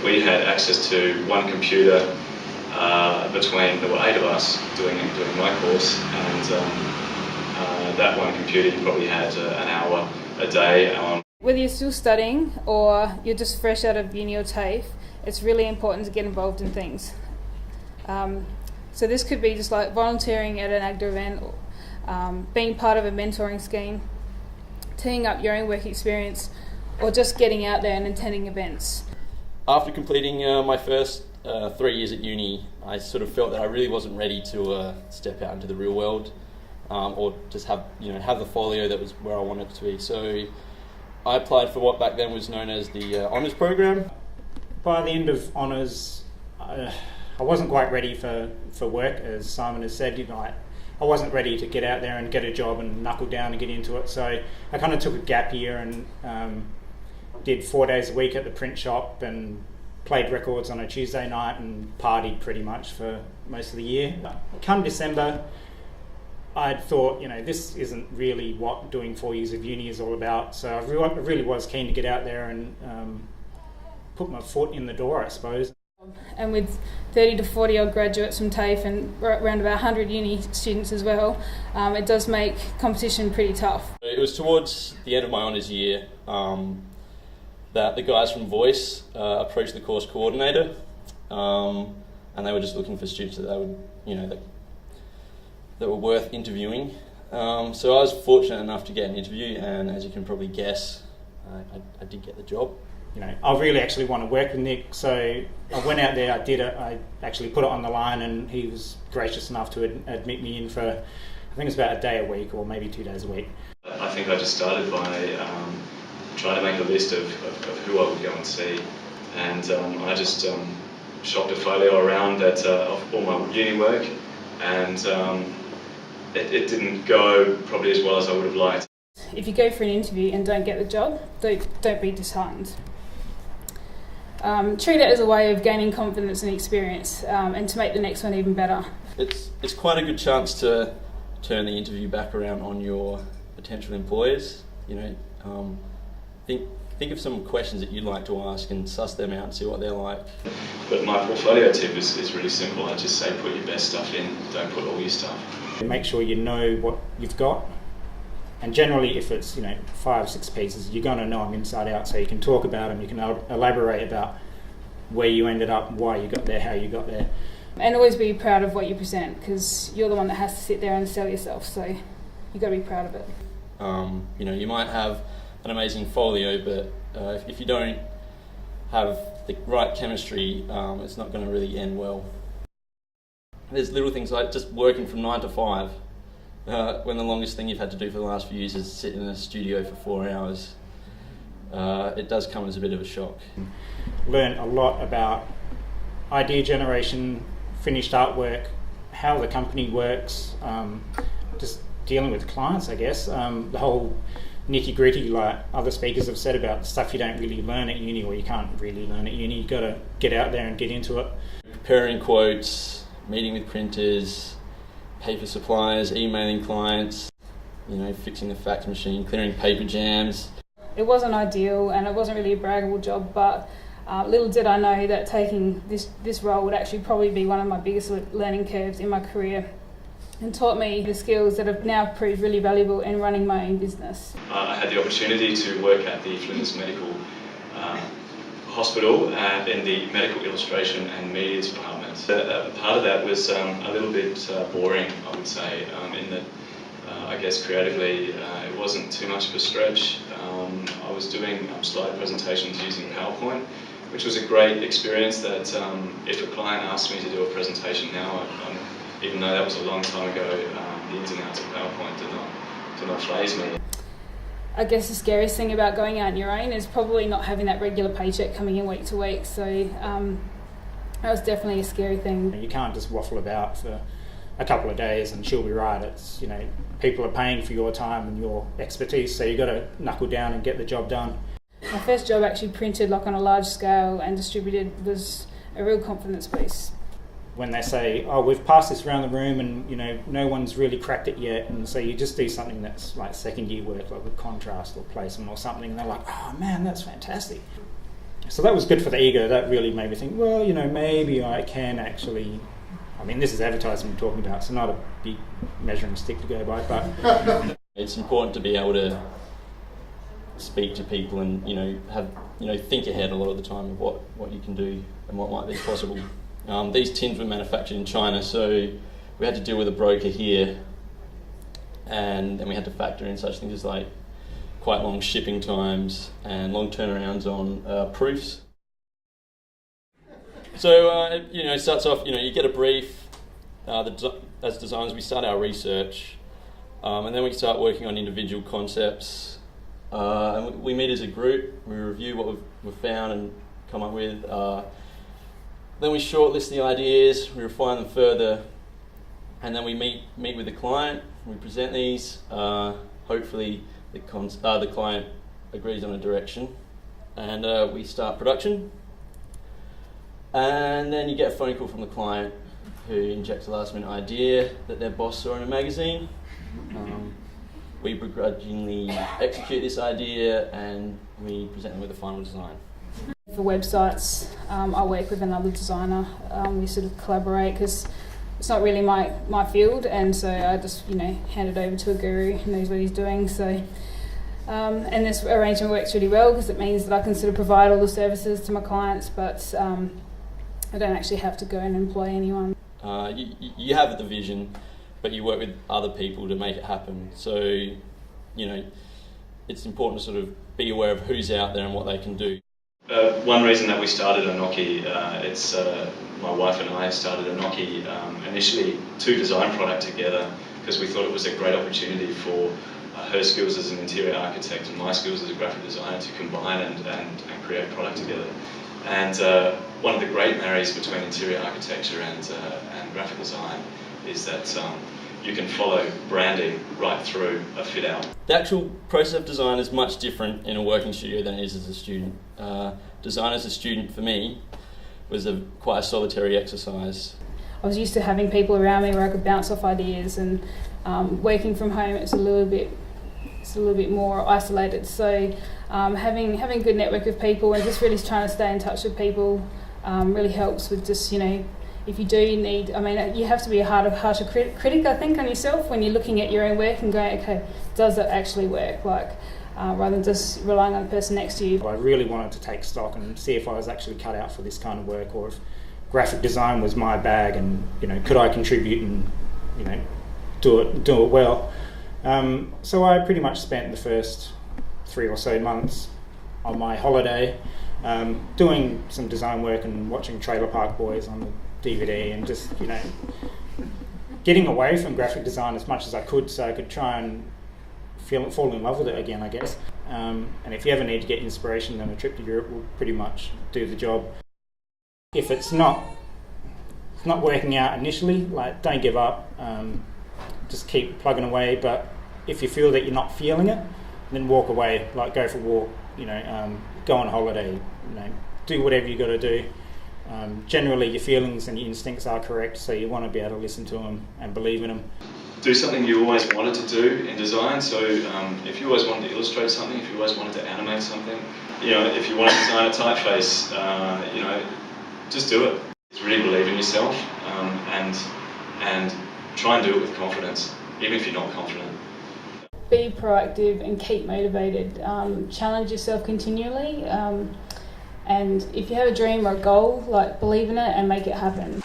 we had access to one computer between, there were 8 of us doing my course, and that one computer you probably had an hour a day. Whether you're still studying or you're just fresh out of uni or TAFE, it's really important to get involved in things. So this could be just like volunteering at an AGDA event, being part of a mentoring scheme, teeing up your own work experience, or just getting out there and attending events. After completing my first 3 years at uni, I sort of felt that I really wasn't ready to step out into the real world, or just have the folio that was where I wanted it to be. So I applied for what back then was known as the honours program. By the end of honours, I wasn't quite ready for work, as Simon has said. I wasn't ready to get out there and get a job and knuckle down and get into it. So I kind of took a gap year and did 4 days a week at the print shop and played records on a Tuesday night and partied pretty much for most of the year. Come December, I'd thought, this isn't really what doing 4 years of uni is all about. So I really was keen to get out there and put my foot in the door, I suppose. And with 30 to 40 odd graduates from TAFE and around about 100 uni students as well, it does make competition pretty tough. It was towards the end of my honours year that the guys from Voice approached the course coordinator, and they were just looking for students that they would, that were worth interviewing. So I was fortunate enough to get an interview, and as you can probably guess, I did get the job. I really actually want to work with Nick, so I went out there, I did it, I actually put it on the line, and he was gracious enough to admit me in for, I think it's about a day a week or maybe 2 days a week. I think I just started by trying to make a list of who I would go and see, and I just shopped a folio around that of all my uni work, and it didn't go probably as well as I would have liked. If you go for an interview and don't get the job, don't be disheartened. Treat it as a way of gaining confidence and experience, and to make the next one even better. It's quite a good chance to turn the interview back around on your potential employers. Think of some questions that you'd like to ask and suss them out and see what they're like. But my portfolio tip is really simple. I just say put your best stuff in, don't put all your stuff. Make sure you know what you've got. And generally, if it's 5 or 6 pieces, you're going to know them inside out, so you can talk about them, you can elaborate about where you ended up, why you got there, how you got there. And always be proud of what you present, because you're the one that has to sit there and sell yourself, so you've got to be proud of it. You might have an amazing folio, but if you don't have the right chemistry, it's not going to really end well. There's little things like just working from 9 to 5. When the longest thing you've had to do for the last few years is sit in a studio for 4 hours. It does come as a bit of a shock. Learn a lot about idea generation, finished artwork, how the company works, just dealing with clients, I guess. The whole nitty-gritty, like other speakers have said, about stuff you don't really learn at uni, or you can't really learn at uni. You've got to get out there and get into it. Preparing quotes, meeting with printers, paper suppliers, emailing clients, fixing the fax machine, clearing paper jams. It wasn't ideal and it wasn't really a braggable job, but little did I know that taking this role would actually probably be one of my biggest learning curves in my career, and taught me the skills that have now proved really valuable in running my own business. I had the opportunity to work at the Flinders Medical Hospital in the Medical Illustration and Media Department. Part of that was a little bit boring, I would say, in that I guess creatively it wasn't too much of a stretch. I was doing slide presentations using PowerPoint, which was a great experience that if a client asked me to do a presentation now, even though that was a long time ago, the ins and outs of PowerPoint did not faze me. I guess the scariest thing about going out on your own is probably not having that regular paycheck coming in week to week, so that was definitely a scary thing. You can't just waffle about for a couple of days and she'll be right. It's, people are paying for your time and your expertise, so you've got to knuckle down and get the job done. My first job actually printed on a large scale and distributed was a real confidence boost. When they say, oh, we've passed this around the room and no one's really cracked it yet, and so you just do something that's like second year work, like with contrast or placement or something, and they're like, oh man, that's fantastic. So that was good for the ego. That really made me think, well, you know, maybe I can actually, I mean, this is advertising we're talking about, so not a big measuring stick to go by, but it's important to be able to speak to people and, you know, have, you know, think ahead a lot of the time of what you can do and what might be possible. These tins were manufactured in China, so we had to deal with a broker here, and then we had to factor in such things as like quite long shipping times and long turnarounds on proofs. So, you know, it starts off, you know, you get a brief. As designers, we start our research, and then we start working on individual concepts. And we meet as a group, we review what we've found and come up with. Then we shortlist the ideas, we refine them further, and then we meet with the client, we present these. Hopefully the client agrees on a direction, and we start production. And then you get a phone call from the client who injects a last minute idea that their boss saw in a magazine. We begrudgingly execute this idea and we present them with a final design. For websites, I work with another designer. We sort of collaborate because it's not really my field, and so I just, you know, hand it over to a guru who knows what he's doing. So, and this arrangement works really well because it means that I can sort of provide all the services to my clients, but I don't actually have to go and employ anyone. You have the vision, but you work with other people to make it happen. So, you know, it's important to sort of be aware of who's out there and what they can do. One reason that we started Enoki, it's my wife and I started Enoki initially to design product together because we thought it was a great opportunity for her skills as an interior architect and my skills as a graphic designer to combine and create product together. And one of the great marries between interior architecture and graphic design is that you can follow branding right through a fit out. The actual process of design is much different in a working studio than it is as a student. Design as a student for me was quite a solitary exercise. I was used to having people around me where I could bounce off ideas, and working from home it's a little bit more isolated. So having a good network of people and just really trying to stay in touch with people really helps with just, you know, if you do need, I mean, you have to be a harsher critic, I think, on yourself when you're looking at your own work and going, okay, does it actually work? Like, rather than just relying on the person next to you. I really wanted to take stock and see if I was actually cut out for this kind of work, or if graphic design was my bag, and, you know, could I contribute and, you know, do it well. So I pretty much spent the first 3 or so months on my holiday doing some design work and watching Trailer Park Boys on the DVD, and just, you know, getting away from graphic design as much as I could so I could try and fall in love with it again, I guess. And if you ever need to get inspiration, then a trip to Europe will pretty much do the job. If it's not working out initially, like, don't give up, just keep plugging away. But if you feel that you're not feeling it, then walk away, like go for a walk, you know, go on holiday, you know, do whatever you got to do. Generally your feelings and your instincts are correct, so you want to be able to listen to them and believe in them. Do something you always wanted to do in design. So if you always wanted to illustrate something, if you always wanted to animate something, you know, if you want to design a typeface, you know, just do it. Just really believe in yourself, and try and do it with confidence, even if you're not confident. Be proactive and keep motivated. Challenge yourself continually, and if you have a dream or a goal, like, believe in it and make it happen.